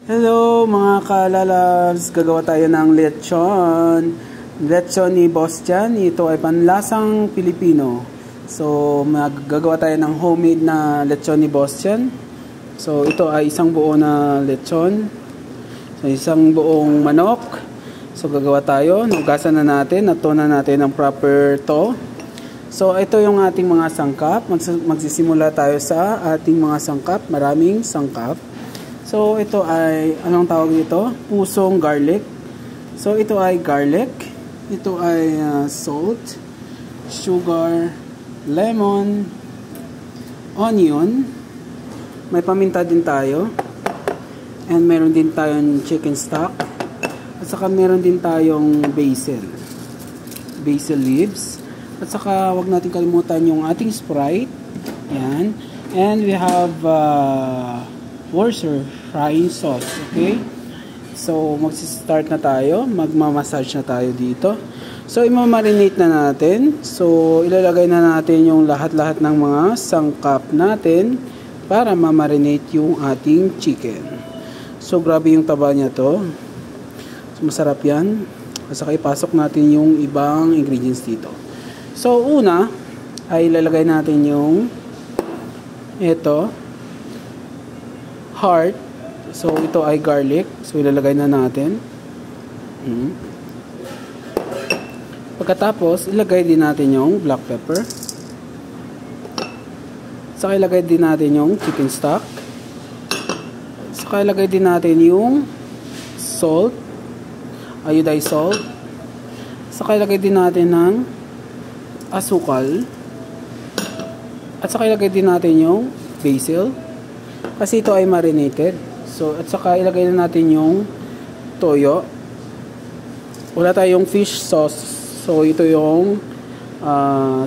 Hello mga kalalabs, gagawa tayo ng lechon. Lechon ni Boss Jan, ito ay panlasang Pilipino. So maggagawa tayo ng homemade na lechon ni Boss Jan. So ito ay isang buo na lechon. So isang buong manok. So gagawa tayo, nugasan na natin, nato na natin ang proper to. So ito yung ating mga sangkap. Magsisimula tayo sa ating mga sangkap, maraming sangkap. So, ito ay, anong tawag dito? Pusong garlic. So, ito ay garlic. Ito ay salt, sugar, lemon, onion. May paminta din tayo. And meron din tayong chicken stock. At saka meron din tayong basil. Basil leaves. At saka, wag natin kalimutan yung ating Sprite. Ayan. And we have Worcester frying sauce, okay? So, mag-start na tayo, magmamassage na tayo dito. So, imamarinate na natin. So, ilalagay na natin yung lahat-lahat ng mga sangkap natin para mamarinate yung ating chicken. So, grabe yung taba niya to. So, masarap yan. At saka ipasok natin yung ibang ingredients dito. So, una, ay ilalagay natin yung ito, heart. So, ito ay garlic. So, ilalagay na natin. Pagkatapos, ilagay din natin yung black pepper. Saka ilagay din natin yung chicken stock. Saka ilagay din natin yung salt. Iodized salt. Saka ilagay din natin ng asukal. At saka ilagay din natin yung basil. Kasi ito ay marinated. So, at saka ilagay na natin yung toyo. Wala tayong fish sauce. So, ito yung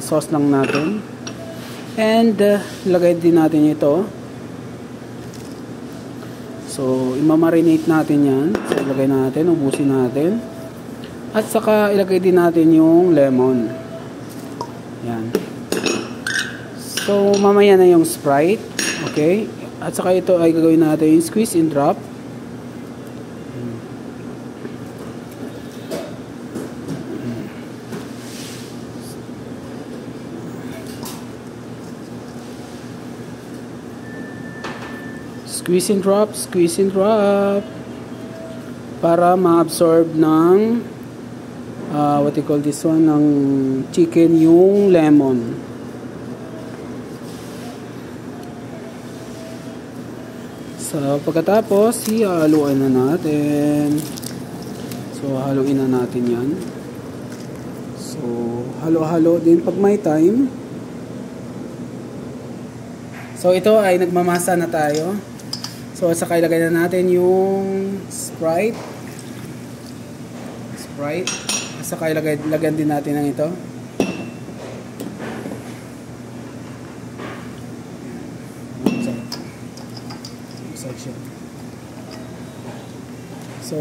sauce lang natin. And, ilagay din natin ito. So, imamarinate natin yan. So, ilagay natin, ubusin natin. At saka, ilagay din natin yung lemon. Yan. So, mamaya na yung Sprite. Okay? At saka ito ay gagawin natin yung squeeze and drop. Squeeze and drop, squeeze and drop. Para ma-absorb ng what you call this one, ng chicken yung lemon. So, pagkatapos, haluin na natin. So, haluin na natin yan. So, halo-halo din pag may time. So, ito ay nagmamasa na tayo. So, at saka ilagay na natin yung Sprite. Sprite. At saka ilagyan din natin ng ito. So,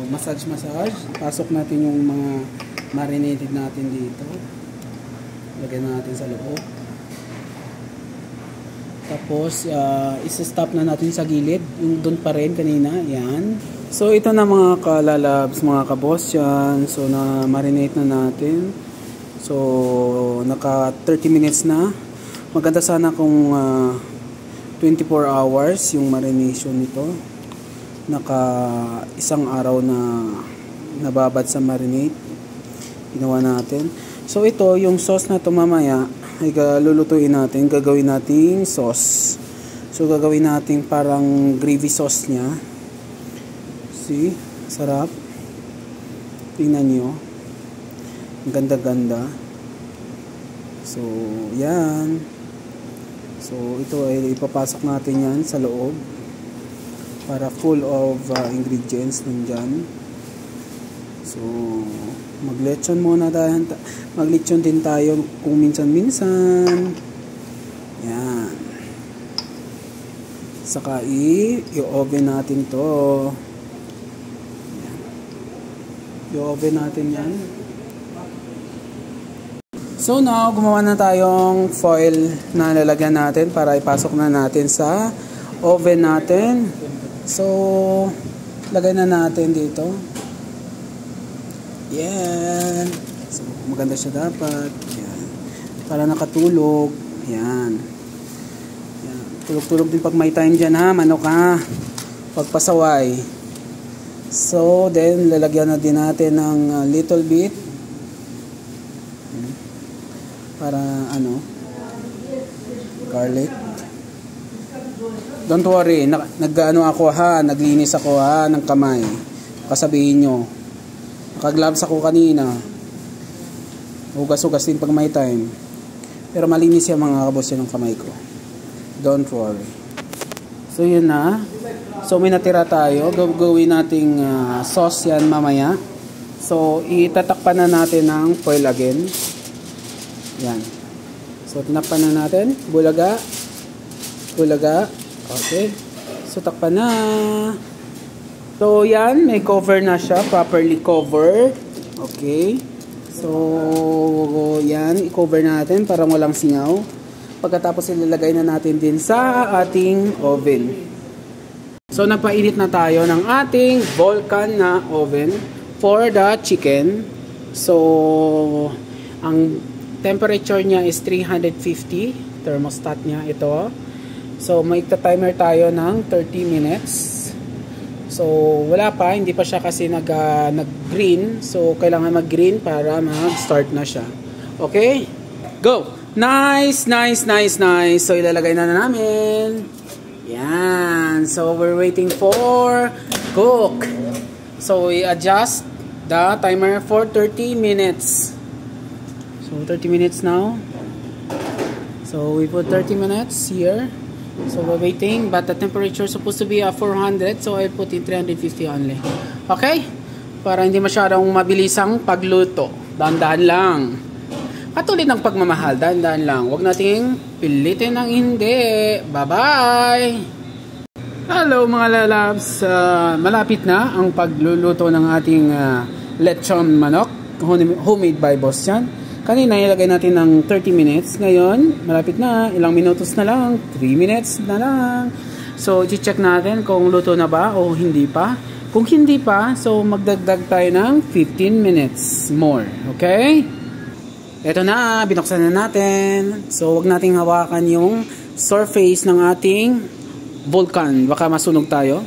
massage. Pasok natin yung mga marinated natin dito. Lagyan natin sa loob. Tapos, isa-stop na natin sa gilid. Yung doon pa rin kanina. Yan. So, ito na mga kalalabs, mga kaboss yan. So, na-marinate na natin. So, naka 30 minutes na. Maganda sana kung 24 hours yung marination nito. Naka isang araw na nababad sa marinate ginawa natin. So ito yung sauce na to mamaya ay lulutuin natin, gagawin nating sauce. So gagawin natin parang gravy sauce nya. See, sarap, tingnan nyo, ganda-ganda. So yan. So ito ay ipapasok natin yan sa loob para full of ingredients nandyan. So, maglechon muna tayo. Maglechon din tayo kung minsan-minsan. Yan. Saka i-oven natin to. Yan. I-oven natin yan. So now, gumawa na tayong foil na lalagyan natin para ipasok na natin sa oven natin. So, lagay na natin dito. Yan. So, maganda siya dapat. Yan. Para nakatulog. Yan. Yan. Tulog-tulog din pag may time dyan ha. Manok ha. Pagpasaway. So, then, lalagyan na din natin ng little bit. Para, garlic. Don't worry, nag-ano ako ha, naglinis ako ha ng kamay. Kasabihin nyo, naka-gloves ako kanina. Hugas-hugas din pag may time. Pero malinis yung mga kabos yun ng kamay ko. Don't worry. So yun na. So may natira tayo. Gawin nating sauce yan mamaya. So itatakpan na natin ng foil again. Yan. So tinakpan na natin. Bulaga. Bulaga. Okay. So takpan na. So yan, may cover na siya, properly covered. Okay. So yan, i-cover natin para walang singaw. Pagkatapos ilalagay na natin din sa ating oven. So nagpainit na tayo ng ating Vulcan na oven for the chicken. So ang temperature niya is 350, thermostat niya ito. So, magta-timer tayo ng 30 minutes. So, wala pa. Hindi pa siya kasi nag-green. So, kailangan mag-green para mag-start na siya. Okay? Go! Nice, nice, nice, nice. So, ilalagay na namin. Yan. So, we're waiting for cook. So, we adjust the timer for 30 minutes. So, 30 minutes now. So, we put 30 minutes here. So we're waiting, but the temperature is supposed to be 400, so I put in 350 only. Okay? Para hindi masyadong mabilisang pagluto. Dahan-dahan lang. Katulad ng pagmamahal, dahan-dahan lang. Huwag nating pilitin ng hindi. Bye-bye! Hello mga lalabs. Malapit na ang pagluluto ng ating lechon manok. Homemade by Boss Chan. Kanina ilagay natin ng 30 minutes. Ngayon, malapit na. Ilang minutos na lang. 3 minutes na lang. So, i-check natin kung luto na ba o hindi pa. Kung hindi pa, so magdagdag tayo ng 15 minutes more. Okay? Ito na. Binuksan na natin. So, wag nating hawakan yung surface ng ating Vulcan. Baka masunog tayo.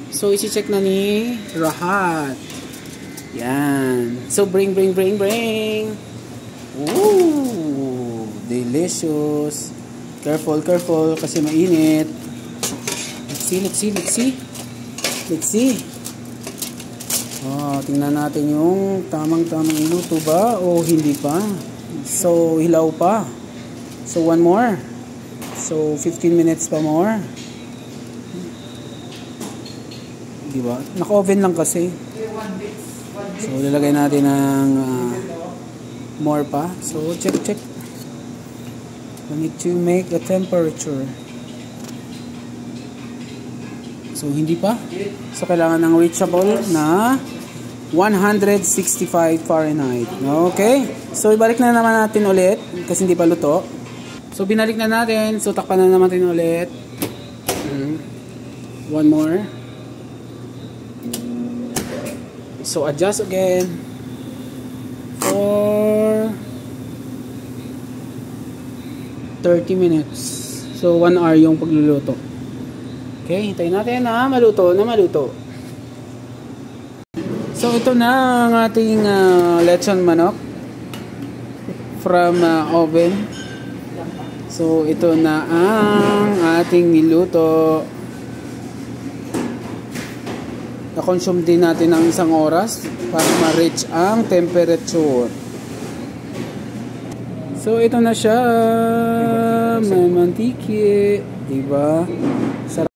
So, i-check na ni Rahat. Yan. So, bring. Ooh, delicious. Careful kasi mainit. Let's see. Oh, tingnan natin yung tamang luto ba o hindi pa. So, hilaw pa. So, one more. So, 15 minutes pa more. Diba? Naka-oven lang kasi. So, lalagay natin ng more pa. So, check. We need to make the temperature. So, hindi pa. So, kailangan ng reachable na 165 Fahrenheit. Okay? So, ibalik na naman natin ulit kasi hindi pa luto. So, binalik na natin. So, takpan na naman natin ulit. One more. So, adjust again. For 30 minutes. So 1 hour yung pagluluto. Okay, hintayin natin na maluto. So ito na ang ating lechon manok from oven. So ito na ang ating niluto. Na-consume din natin ng 1 oras para ma-reach ang temperature. So, ito na siya. May mantiki. Diba? Sarap.